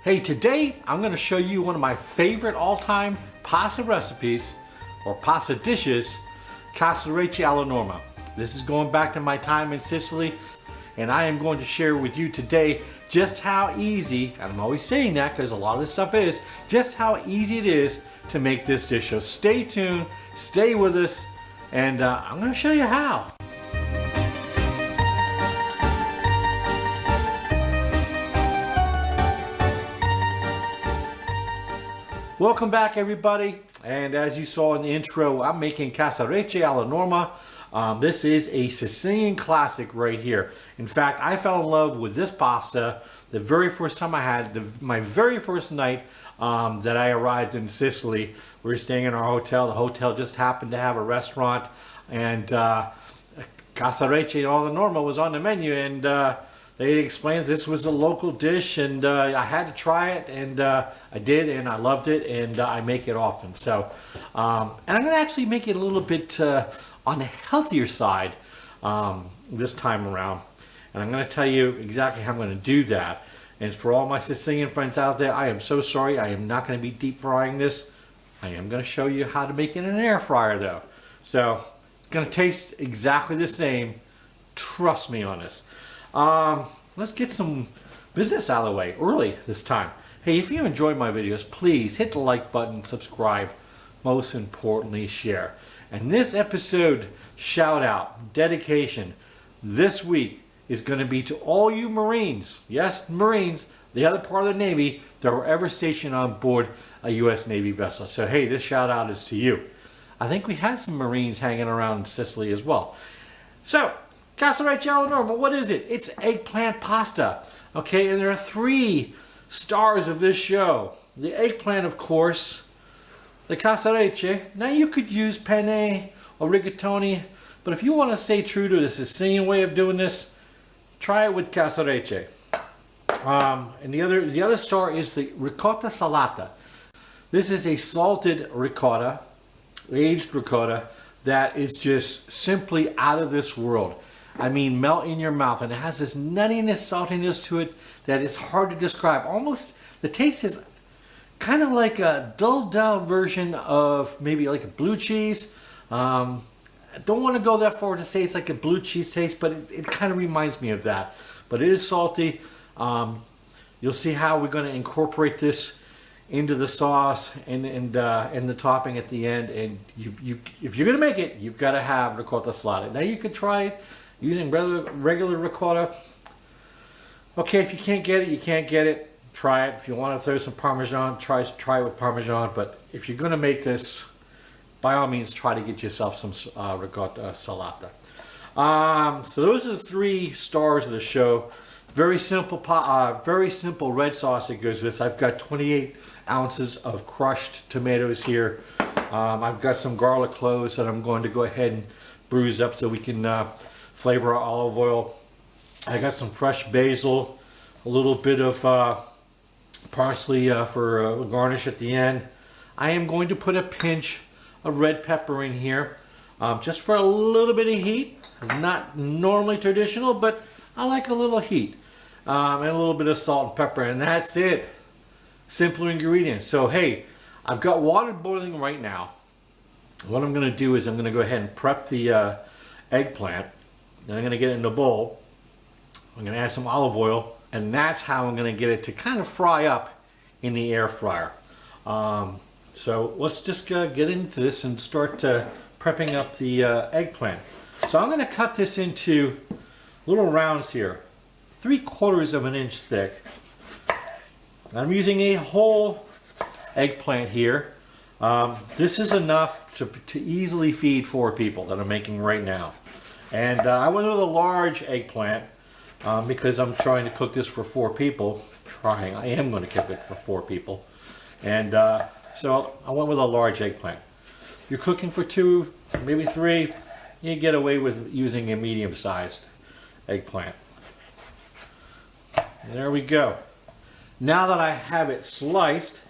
Hey, today I'm going to show you one of my favorite all-time pasta recipes or pasta dishes, Casarecce alla Norma. This is going back to my time in Sicily, and I am going to share with you today just how easy, and I'm always saying that because a lot of this stuff is, just how easy it is to make this dish. So stay tuned, stay with us, and I'm going to show you how. Welcome back, everybody, and as you saw in the intro, I'm making Casarecce alla Norma. This is a Sicilian classic right here. In fact, I fell in love with this pasta the very first time I had my very first night that I arrived in Sicily. We were staying in our hotel. The hotel just happened to have a restaurant, and Casarecce alla Norma was on the menu, and they explained this was a local dish, and I had to try it, and I did, and I loved it, and I make it often. So, and I'm going to actually make it a little bit on the healthier side this time around, and I'm going to tell you exactly how I'm going to do that. And for all my Sicilian friends out there, I am so sorry. I am not going to be deep frying this. I am going to show you how to make it in an air fryer, though. So it's going to taste exactly the same. Trust me on this. Let's get some business out of the way early this time. Hey, if you enjoy my videos, please hit the like button, subscribe, most importantly, share. And this episode shout out, dedication, this week is going to be to all you Marines. Yes, Marines, the other part of the Navy that were ever stationed on board a U.S. Navy vessel. So hey, this shout out is to you. I think we had some Marines hanging around Sicily as well. So, Casarecce alla Norma, what is it? It's eggplant pasta. Okay, and there are three stars of this show. The eggplant, of course, the casarecce. Now you could use penne or rigatoni, but if you want to stay true to the Sicilian way of doing this, try it with casarecce. And the other star is the ricotta salata. This is a salted ricotta, aged ricotta, that is just simply out of this world. I mean, melt in your mouth, and it has this nuttiness, saltiness to it that is hard to describe. Almost, the taste is kind of like a dull version of maybe like a blue cheese. I don't want to go that far to say it's like a blue cheese taste, but it kind of reminds me of that. But it is salty. You'll see how we're going to incorporate this into the sauce and the topping at the end. And if you're going to make it, you've got to have ricotta salata. Now you could try it using regular ricotta. Okay, if you can't get it, you can't get it. Try it. If you want to throw some Parmesan, try it with Parmesan. But if you're going to make this, by all means, try to get yourself some ricotta salata. So those are the three stars of the show. Very simple red sauce that goes with this. I've got 28 ounces of crushed tomatoes here. I've got some garlic cloves that I'm going to go ahead and bruise up so we can flavor our olive oil. I got some fresh basil, a little bit of parsley for garnish at the end. I am going to put a pinch of red pepper in here, just for a little bit of heat. It's not normally traditional, but I like a little heat, and a little bit of salt and pepper, and that's it. Simple ingredients. So hey, I've got water boiling right now. What I'm going to do is I'm going to go ahead and prep the eggplant. Then I'm going to get it in a bowl. I'm going to add some olive oil, and that's how I'm going to get it to kind of fry up in the air fryer. So let's just get into this and start prepping up the eggplant. So I'm going to cut this into little rounds here, 3/4 of an inch thick. I'm using a whole eggplant here. This is enough to easily feed 4 people that I'm making right now. And I went with a large eggplant because I'm trying to cook this for 4 people. I am going to cook it for 4 people. And so I went with a large eggplant. If you're cooking for 2, maybe 3, you get away with using a medium-sized eggplant. And there we go. Now that I have it sliced,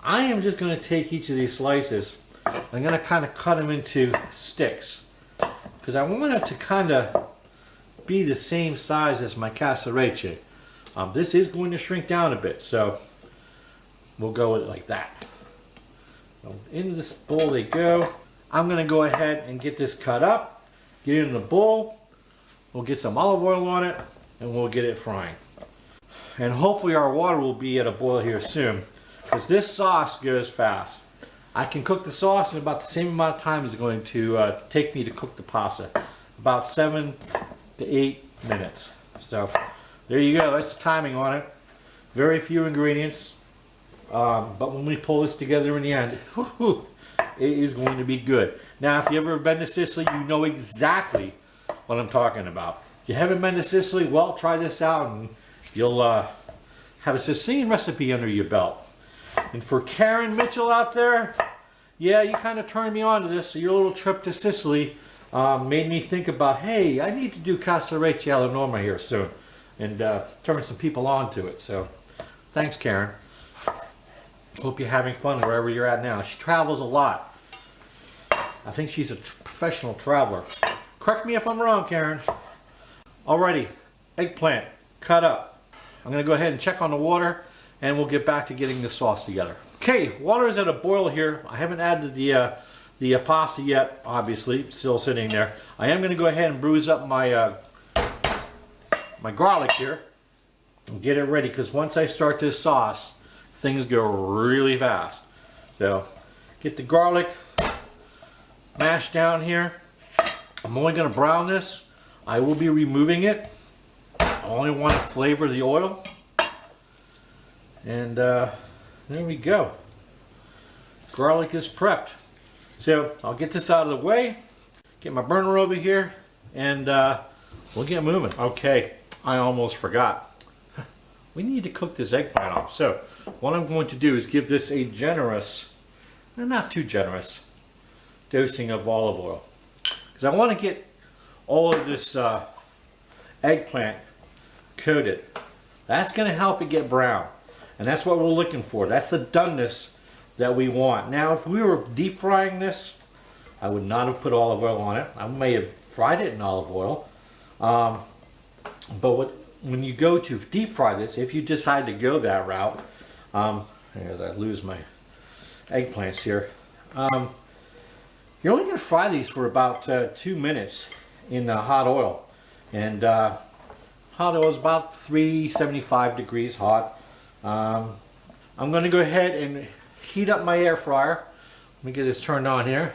I am just going to take each of these slices. I'm going to kind of cut them into sticks, because I want it to kind of be the same size as my casarecce. This is going to shrink down a bit, so we'll go with it like that. So into this bowl they go. I'm gonna go ahead and get this cut up, get it in the bowl. We'll get some olive oil on it and we'll get it frying. And hopefully our water will be at a boil here soon, because this sauce goes fast. I can cook the sauce in about the same amount of time it's going to take me to cook the pasta. About 7 to 8 minutes. So there you go, that's the timing on it. Very few ingredients, but when we pull this together in the end, it is going to be good. Now if you ever been to Sicily, you know exactly what I'm talking about. If you haven't been to Sicily, well, try this out and you'll have a Sicilian recipe under your belt. And for Karen Mitchell out there, yeah, you kind of turned me on to this. So your little trip to Sicily made me think about, hey, I need to do Casarecce alla Norma here soon, and turn some people on to it. So thanks, Karen. Hope you're having fun wherever you're at now. She travels a lot. I think she's a professional traveler. Correct me if I'm wrong, Karen. Alrighty, eggplant cut up. I'm going to go ahead and check on the water, and we'll get back to getting the sauce together. Okay, water is at a boil here. I haven't added the pasta yet, obviously, it's still sitting there. I am going to go ahead and bruise up my my garlic here and get it ready, because once I start this sauce, things go really fast. So get the garlic mashed down here. I'm only going to brown this. I will be removing it. I only want to flavor the oil. And there we go. Garlic is prepped. So I'll get this out of the way, get my burner over here, and we'll get moving. Okay, I almost forgot. We need to cook this eggplant off. So what I'm going to do is give this a generous, not too generous, dosing of olive oil. Because I want to get all of this eggplant coated. That's going to help it get brown. And that's what we're looking for. That's the doneness that we want. Now, if we were deep frying this, I would not have put olive oil on it. I may have fried it in olive oil. But when you go to deep fry this, if you decide to go that route, as I lose my eggplants here, you're only going to fry these for about 2 minutes in hot oil. And hot oil is about 375 degrees hot. I'm going to go ahead and heat up my air fryer. Let me get this turned on here.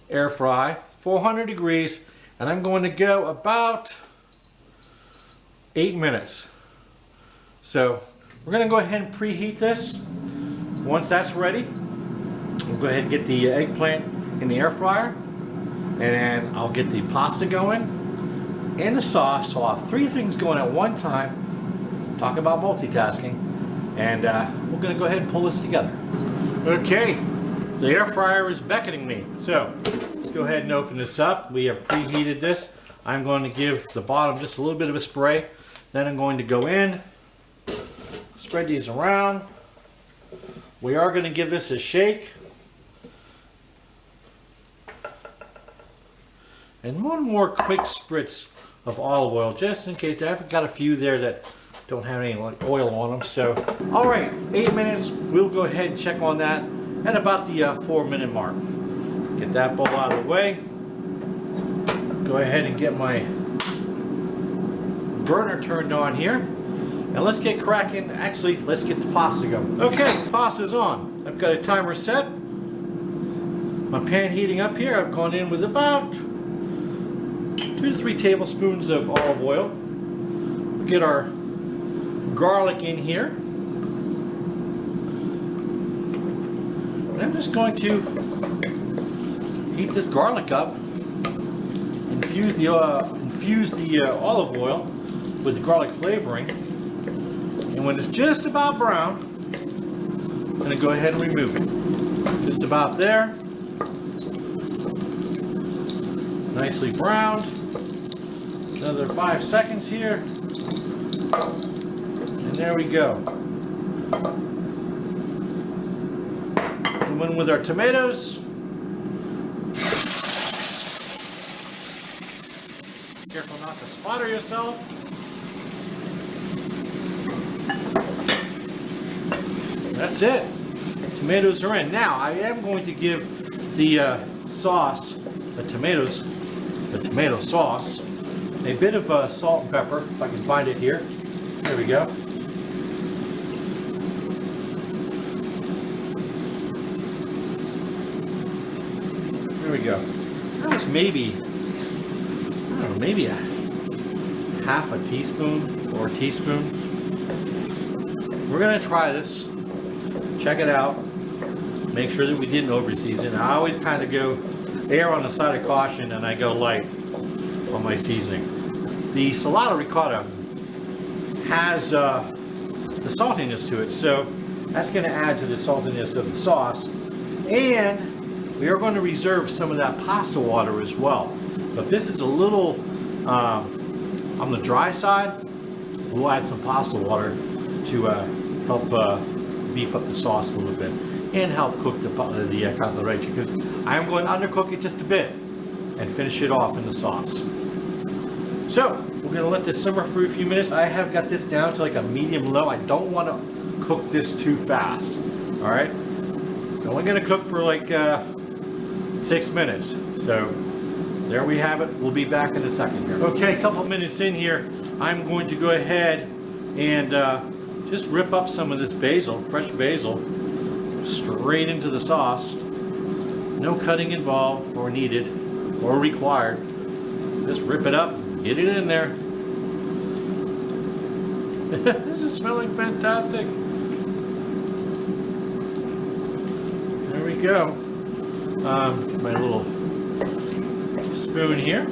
Air fry, 400 degrees, and I'm going to go about 8 minutes. So we're going to go ahead and preheat this. Once that's ready, we'll go ahead and get the eggplant in the air fryer, and then I'll get the pasta going and the sauce. So I'll have 3 things going at one time. Talk about multitasking, and we're going to go ahead and pull this together. Okay, the air fryer is beckoning me, so let's go ahead and open this up. We have preheated this. I'm going to give the bottom just a little bit of a spray, then I'm going to go in, spread these around. We are going to give this a shake, and one more quick spritz of olive oil, just in case. I've got a few there that don't have any oil on them. So all right, 8 minutes. We'll go ahead and check on that at about the 4-minute mark. Get that bowl out of the way. Go ahead and get my burner turned on here, and let's get cracking. Actually, let's get the pasta going. Okay, pasta's on. I've got a timer set. My pan heating up here. I've gone in with about 2 to 3 tablespoons of olive oil. We'll get our garlic in here. And I'm just going to heat this garlic up, infuse the olive oil with the garlic flavoring, and when it's just about brown, I'm going to go ahead and remove it. Just about there. Nicely browned. Another 5 seconds here. And there we go. Come in with our tomatoes. Careful not to splatter yourself. That's it. Tomatoes are in. Now I am going to give the sauce, the tomato sauce, a bit of salt and pepper, if I can find it here. There we go. There we go. That was maybe, I don't know, maybe a half a teaspoon or a teaspoon. We're gonna try this, check it out, make sure that we didn't overseason. I always kind of go err on the side of caution and I go light on my seasoning. The Salata ricotta has the saltiness to it, so that's going to add to the saltiness of the sauce. And we are going to reserve some of that pasta water as well. But this is a little on the dry side. We'll add some pasta water to help beef up the sauce a little bit and help cook the casarecce, because I am going to undercook it just a bit and finish it off in the sauce. So we're going to let this simmer for a few minutes. I have got this down to like a medium low. I don't want to cook this too fast. All right, I'm only going to cook for like 6 minutes. So there we have it. We'll be back in a second here. Okay, a couple minutes in here, I'm going to go ahead and just rip up some of this basil, fresh basil, straight into the sauce. No cutting involved or needed or required. Just rip it up, get it in there. This is smelling fantastic. There we go. My little spoon here.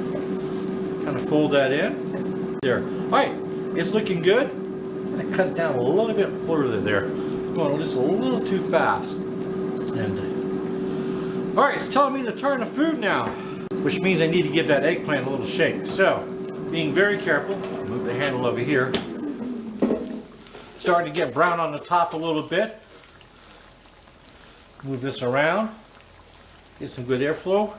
Kind of fold that in. There. Alright, it's looking good. I'm going to cut it down a little bit further there. Going just a little too fast. And alright, it's telling me to turn the food now, which means I need to give that eggplant a little shake. So, being very careful, move the handle over here. Starting to get brown on the top a little bit. Move this around. Get some good airflow.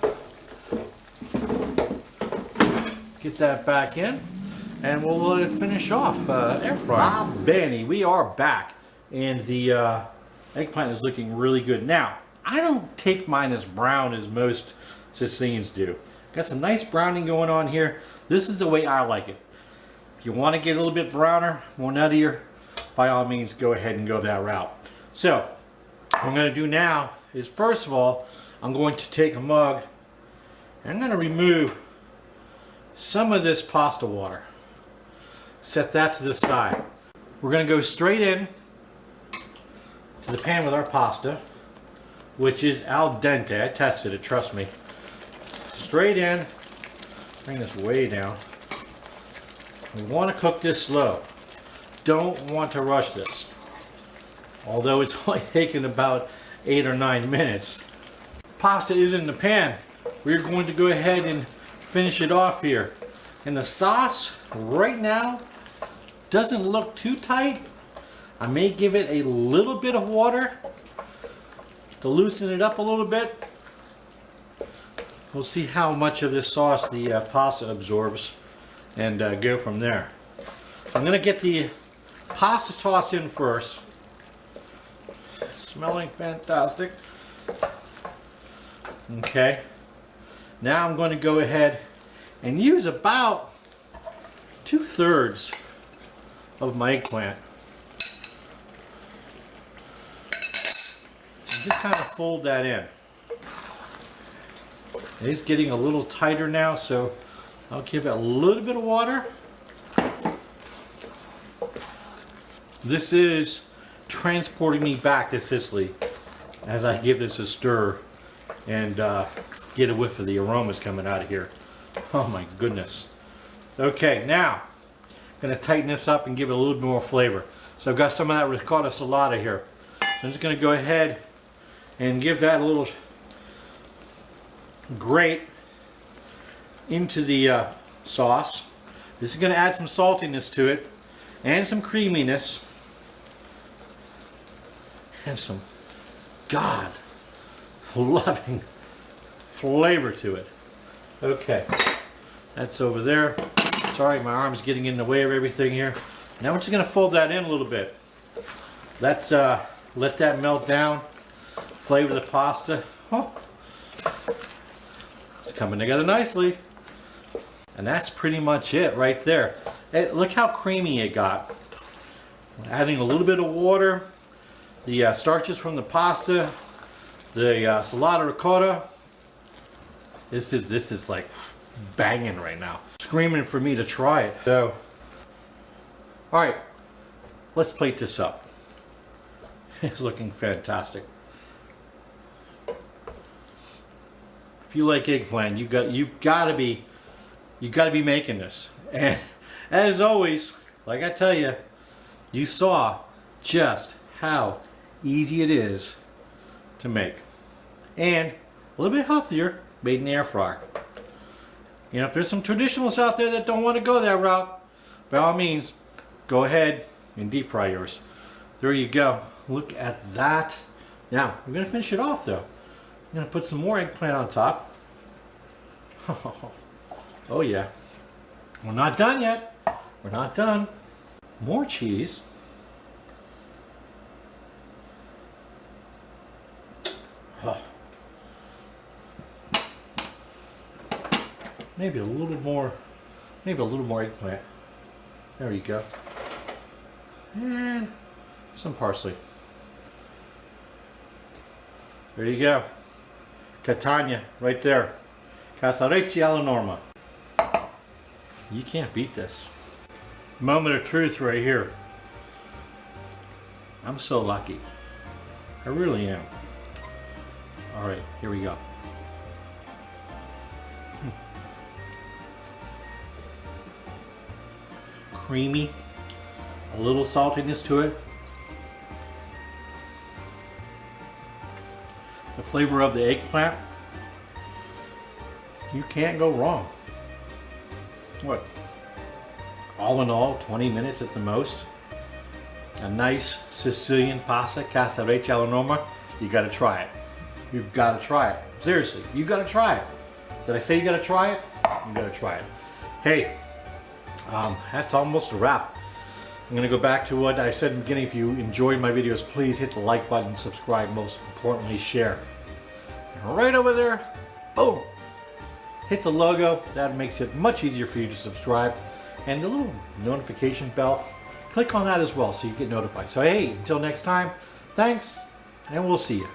Get that back in. And we'll finish off air fry. Bene, we are back. And the eggplant is looking really good. Now, I don't take mine as brown as most Sicilians do. Got some nice browning going on here. This is the way I like it. If you want to get a little bit browner, more nuttier, by all means go ahead and go that route. So, what I'm going to do now is, first of all, I'm going to take a mug and I'm going to remove some of this pasta water. Set that to the side. We're going to go straight in to the pan with our pasta, which is al dente. I tested it, trust me. Straight in. Bring this way down. We want to cook this slow. Don't want to rush this. Although it's only taken about 8 or 9 minutes. Pasta is in the pan. We're going to go ahead and finish it off here. And the sauce right now doesn't look too tight. I may give it a little bit of water to loosen it up a little bit. We'll see how much of this sauce the pasta absorbs and go from there. I'm going to get the pasta sauce in first. Smelling fantastic. Okay. Now I'm going to go ahead and use about 2/3 of my eggplant. And just kind of fold that in. It is getting a little tighter now, so I'll give it a little bit of water. This is transporting me back to Sicily as I give this a stir and get a whiff of the aromas coming out of here. Oh my goodness. Okay, now I'm going to tighten this up and give it a little bit more flavor. So I've got some of that ricotta salata here. So I'm just going to go ahead and give that a little grate into the sauce. This is going to add some saltiness to it and some creaminess and some God-loving flavor to it. Okay, that's over there. Sorry, my arm's getting in the way of everything here. Now we're just going to fold that in a little bit. Let's Let that melt down. Flavor the pasta. Oh, it's coming together nicely. And that's pretty much it right there. Hey, look how creamy it got. Adding a little bit of water. The starches from the pasta. The Salata ricotta. This is like banging right now. Screaming for me to try it. So, all right, let's plate this up. It's looking fantastic. If you like eggplant, you've got to be making this. And as always, like I tell you, you saw just how easy it is to make, and a little bit healthier, made in the air fryer. You know, if there's some traditionalists out there that don't want to go that route, by all means, go ahead and deep fry yours. There you go. Look at that. Now, we're going to finish it off though. I'm going to put some more eggplant on top. Oh yeah. We're not done yet. We're not done. More cheese. Oh. Maybe a little more eggplant. There you go. And some parsley. There you go. Catania, right there. Casarecce alla Norma. You can't beat this. Moment of truth right here. I'm so lucky. I really am. All right, here we go. Creamy, a little saltiness to it. The flavor of the eggplant. You can't go wrong. What? All in all, 20 minutes at the most. A nice Sicilian pasta, Casarecce alla Norma. You gotta try it. You've gotta try it. Seriously, you gotta try it. Did I say you gotta try it? You gotta try it. Hey, that's almost a wrap. I'm gonna go back to what I said in the beginning. If you enjoyed my videos, please hit the like button, subscribe, most importantly, share. And right over there, boom, hit the logo. That makes it much easier for you to subscribe. And the little notification bell, click on that as well so you get notified. So hey, until next time, thanks, and we'll see you.